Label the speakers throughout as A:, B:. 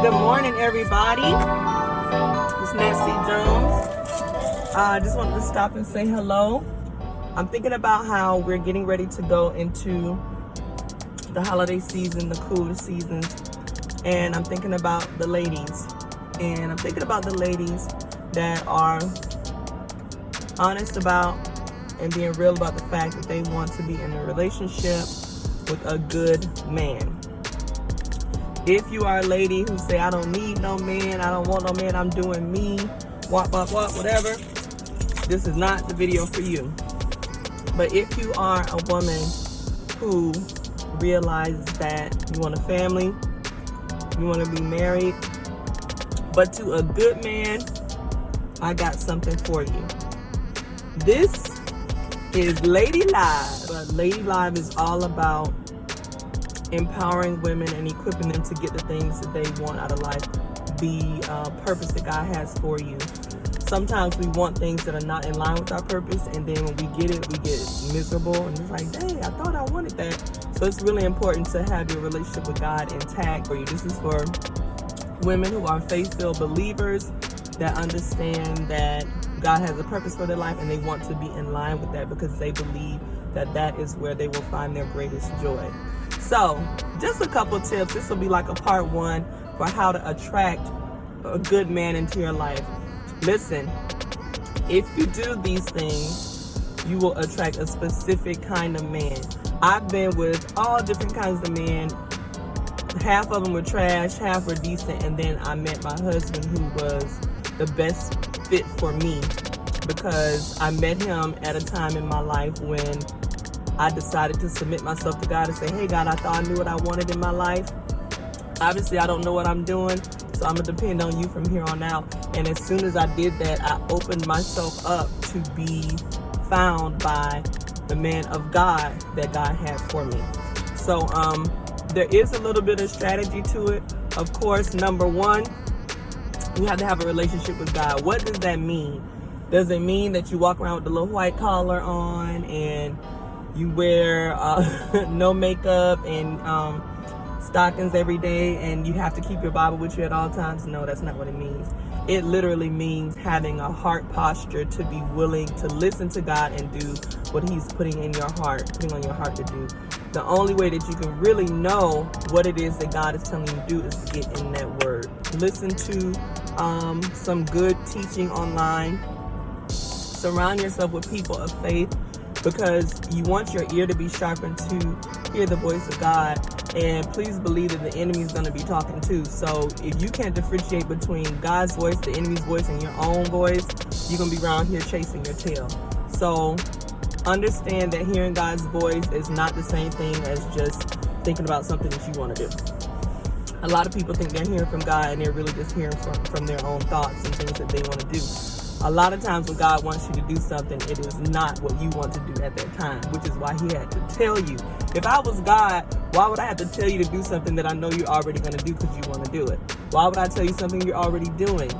A: Good morning, everybody. It's Nancy Jones. I just wanted to stop and say hello. I'm thinking about how we're getting ready to go into the holiday season, the cooler seasons, and I'm thinking about the ladies. And I'm thinking about the ladies that are honest about and being real about the fact that they want to be in a relationship with a good man. If you are a lady who say, I don't need no man, I don't want no man, I'm doing me, whatever, this is not the video for you. But if you are a woman who realizes that you want a family, you want to be married, but to a good man, I got something for you. This is Lady Live. But Lady Live is all about empowering women and equipping them to get the things that they want out of life, the purpose that God has for you. Sometimes we want things that are not in line with our purpose, and then when we get it, we get miserable, and it's like, dang, I thought I wanted that. So it's really important to have your relationship with God intact for you. This is for women who are faith-filled believers that understand that God has a purpose for their life, and they want to be in line with that because they believe that that is where they will find their greatest joy. So, just a couple tips. This will be like a part one for how to attract a good man into your life. Listen, if you do these things, you will attract a specific kind of man. I've been with all different kinds of men. Half of them were trash, half were decent, and then I met my husband who was the best fit for me because I met him at a time in my life when I decided to submit myself to God and say, hey God, I thought I knew what I wanted in my life. Obviously, I don't know what I'm doing, so I'm going to depend on you from here on out. And as soon as I did that, I opened myself up to be found by the man of God that God had for me. So there is a little bit of strategy to it. Of course, number one, you have to have a relationship with God. What does that mean? Does it mean that you walk around with the little white collar on and you wear no makeup and stockings every day and you have to keep your Bible with you at all times? No, that's not what it means. It literally means having a heart posture to be willing to listen to God and do what He's putting on your heart to do. The only way that you can really know what it is that God is telling you to do is to get in that word. Listen to some good teaching online. Surround yourself with people of faith, because you want your ear to be sharpened to hear the voice of God. And please believe that the enemy is going to be talking too. So if you can't differentiate between God's voice, the enemy's voice, and your own voice, you're going to be around here chasing your tail. So understand that hearing God's voice is not the same thing as just thinking about something that you want to do. A lot of people think they're hearing from God and they're really just hearing from their own thoughts and things that they want to do. A lot of times when God wants you to do something, it is not what you want to do at that time, which is why He had to tell you. If I was God, why would I have to tell you to do something that I know you're already going to do because you want to do it? Why would I tell you something you're already doing?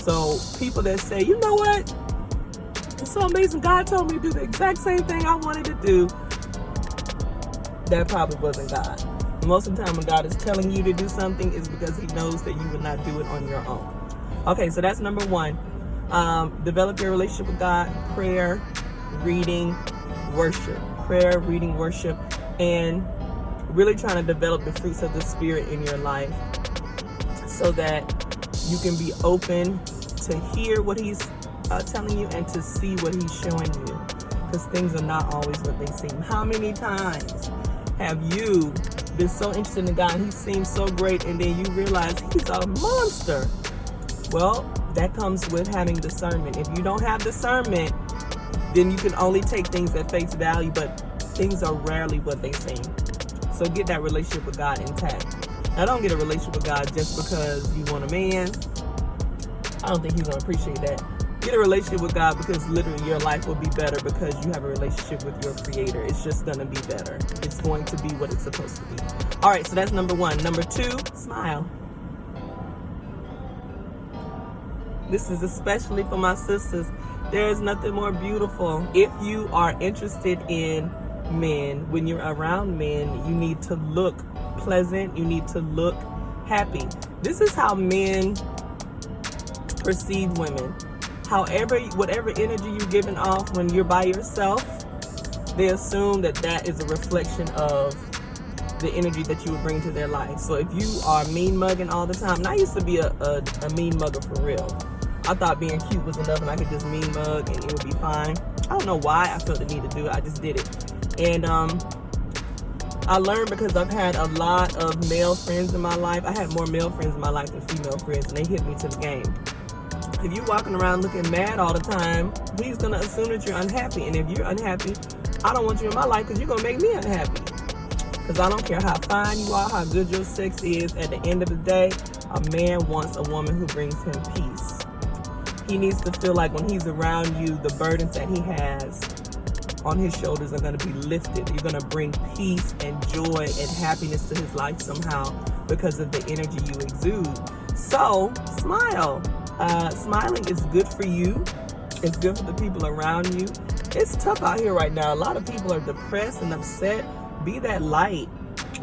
A: So people that say, you know what? It's so amazing. God told me to do the exact same thing I wanted to do. That probably wasn't God. Most of the time when God is telling you to do something is because He knows that you would not do it on your own. Okay, so that's number one. Develop your relationship with God. Prayer, reading, worship. Prayer, reading, worship, and really trying to develop the fruits of the Spirit in your life so that you can be open to hear what He's telling you and to see what He's showing you, because things are not always what they seem. How many times have you been so interested in God, He seems so great, and then you realize He's a monster? Well, that comes with having discernment. If you don't have discernment, then you can only take things at face value, but things are rarely what they seem. So get that relationship with God intact. Now, don't get a relationship with God just because you want a man. I don't think He's going to appreciate that. Get a relationship with God because literally your life will be better because you have a relationship with your Creator. It's just going to be better. It's going to be what it's supposed to be. All right, so that's number one. Number two, smile. This is especially for my sisters. There is nothing more beautiful. If you are interested in men, when you're around men, you need to look pleasant. You need to look happy. This is how men perceive women. However, whatever energy you're giving off when you're by yourself, they assume that that is a reflection of the energy that you would bring to their life. So if you are mean mugging all the time, and I used to be a mean mugger for real. I thought being cute was enough and I could just mean mug and it would be fine. I don't know why I felt the need to do it. I just did it. And I learned because I've had a lot of male friends in my life. I had more male friends in my life than female friends, and they hit me to the game. If you're walking around looking mad all the time, he's going to assume that you're unhappy. And if you're unhappy, I don't want you in my life because you're going to make me unhappy. Because I don't care how fine you are, how good your sex is. At the end of the day, a man wants a woman who brings him peace. He needs to feel like when he's around you, the burdens that he has on his shoulders are going to be lifted. You're going to bring peace and joy and happiness to his life somehow because of the energy you exude. So, smile. Smiling is good for you. It's good for the people around you. It's tough out here right now. A lot of people are depressed and upset. Be that light.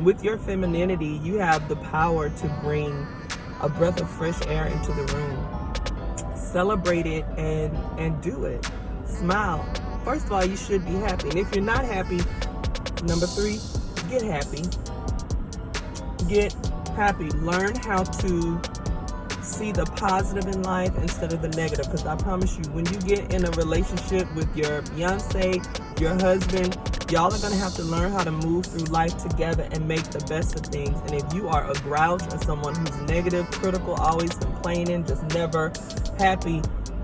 A: With your femininity, you have the power to bring a breath of fresh air into the room. Celebrate it and do it. Smile. First of all, you should be happy. And if you're not happy, number 3, get happy. Get happy. Learn how to see the positive in life instead of the negative. Because I promise you, when you get in a relationship with your fiance, your husband, y'all are going to have to learn how to move through life together and make the best of things. And if you are a grouch or someone who's negative, critical, always complaining, just never happy,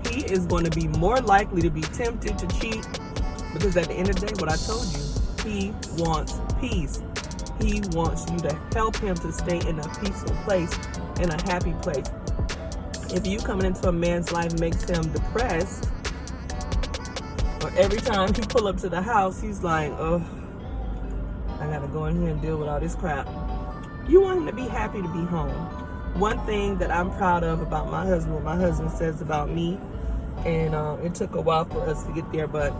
A: he is going to be more likely to be tempted to cheat. Because at the end of the day, what I told you, he wants peace. He wants you to help him to stay in a peaceful place, in a happy place. If you coming into a man's life makes him depressed, or every time he pull up to the house, he's like, oh, I gotta go in here and deal with all this crap. You want him to be happy to be home. One thing that I'm proud of about my husband, what my husband says about me, and it took a while for us to get there, but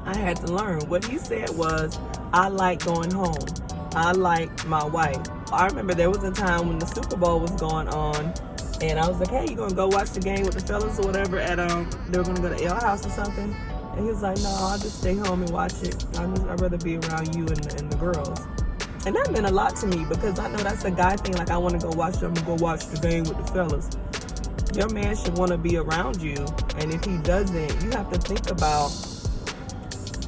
A: I had to learn. What he said was, I like going home. I like my wife. I remember there was a time when the Super Bowl was going on, and I was like, hey, you gonna go watch the game with the fellas or whatever at they were gonna go to Ale House or something? And he was like, no, I'll just stay home and watch it. I'd rather be around you and the girls. And that meant a lot to me because I know that's a guy thing. Like, I want to go watch the game with the fellas. Your man should want to be around you. And if he doesn't, you have to think about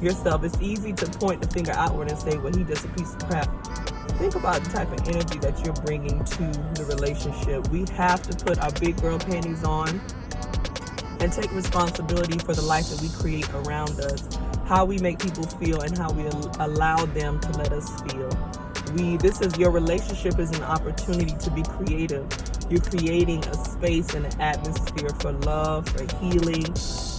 A: yourself. It's easy to point the finger outward and say, well, he just a piece of crap. Think about the type of energy that you're bringing to the relationship. We have to put our big girl panties on and take responsibility for the life that we create around us, how we make people feel and how we allow them to let us feel. Your relationship is an opportunity to be creative. You're creating a space and an atmosphere for love, for healing,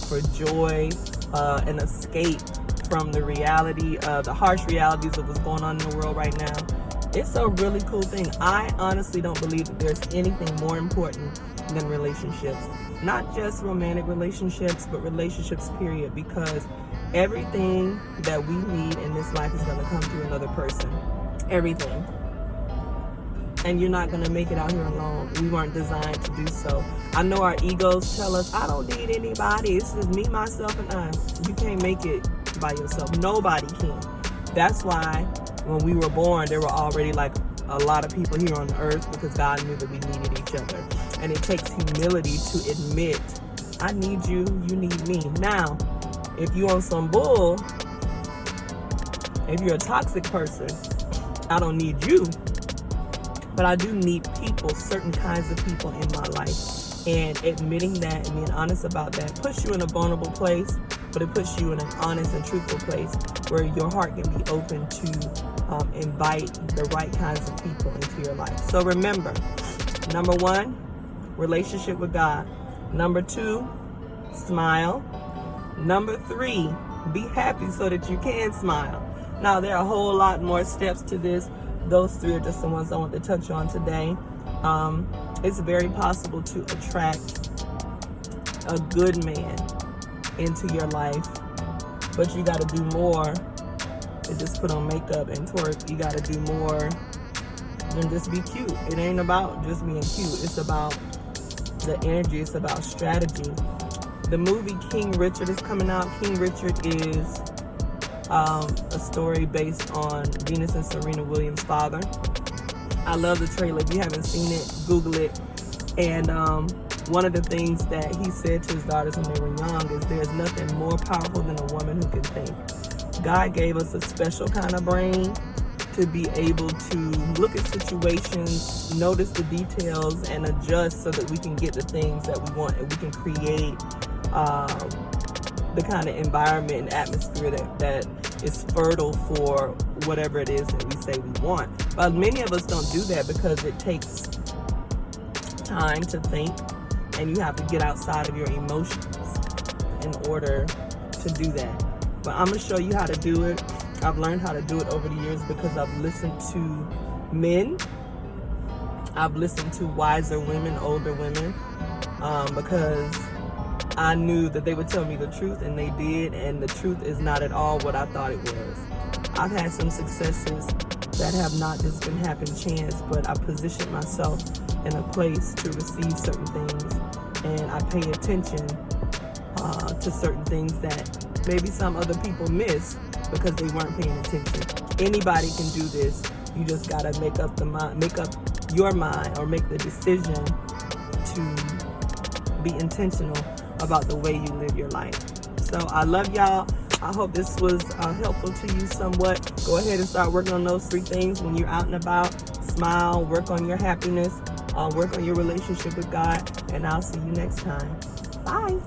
A: for joy, an escape from the reality, the harsh realities of what's going on in the world right now. It's a really cool thing. I honestly don't believe that there's anything more important than relationships. Not just romantic relationships, but relationships, period. Because everything that we need in this life is going to come through another person. Everything. And you're not going to make it out here alone. We weren't designed to do so. I know our egos tell us, I don't need anybody. It's just me, myself, and I. You can't make it by yourself. Nobody can. That's why when we were born, there were already like a lot of people here on the earth because God knew that we needed each other. And it takes humility to admit, I need you, you need me. Now, if you're on some bull, if you're a toxic person, I don't need you. But I do need people, certain kinds of people in my life. And admitting that and being honest about that puts you in a vulnerable place, but it puts you in an honest and truthful place where your heart can be open to invite the right kinds of people into your life. So remember, number 1, relationship with God. Number 2, smile. Number 3, be happy so that you can smile. Now, there are a whole lot more steps to this. Those 3 are just the ones I want to touch on today. It's very possible to attract a good man into your life, but you got to do more than just put on makeup and twerk. You got to do more then just be cute. It ain't about just being cute. It's about the energy. It's about strategy. The movie King Richard is coming out. King Richard is a story based on Venus and Serena Williams' father. I love the trailer. If you haven't seen it, Google it. And one of the things that he said to his daughters when they were young is there's nothing more powerful than a woman who can think. God gave us a special kind of brain to be able to look at situations, notice the details, and adjust so that we can get the things that we want, and we can create the kind of environment and atmosphere that is fertile for whatever it is that we say we want. But many of us don't do that because it takes time to think, and you have to get outside of your emotions in order to do that. But I'm gonna show you how to do it. I've learned how to do it over the years because I've listened to men. I've listened to wiser women, older women, because I knew that they would tell me the truth, and they did, and the truth is not at all what I thought it was. I've had some successes that have not just been happen chance, but I positioned myself in a place to receive certain things, and I pay attention to certain things that maybe some other people miss because they weren't paying attention. Anybody can do this. You just gotta make up your mind, or make the decision to be intentional about the way you live your life. So I love y'all. I hope this was helpful to you somewhat. Go ahead and start working on those 3 things when you're out and about. Smile, work on your happiness, work on your relationship with God, and I'll see you next time. Bye.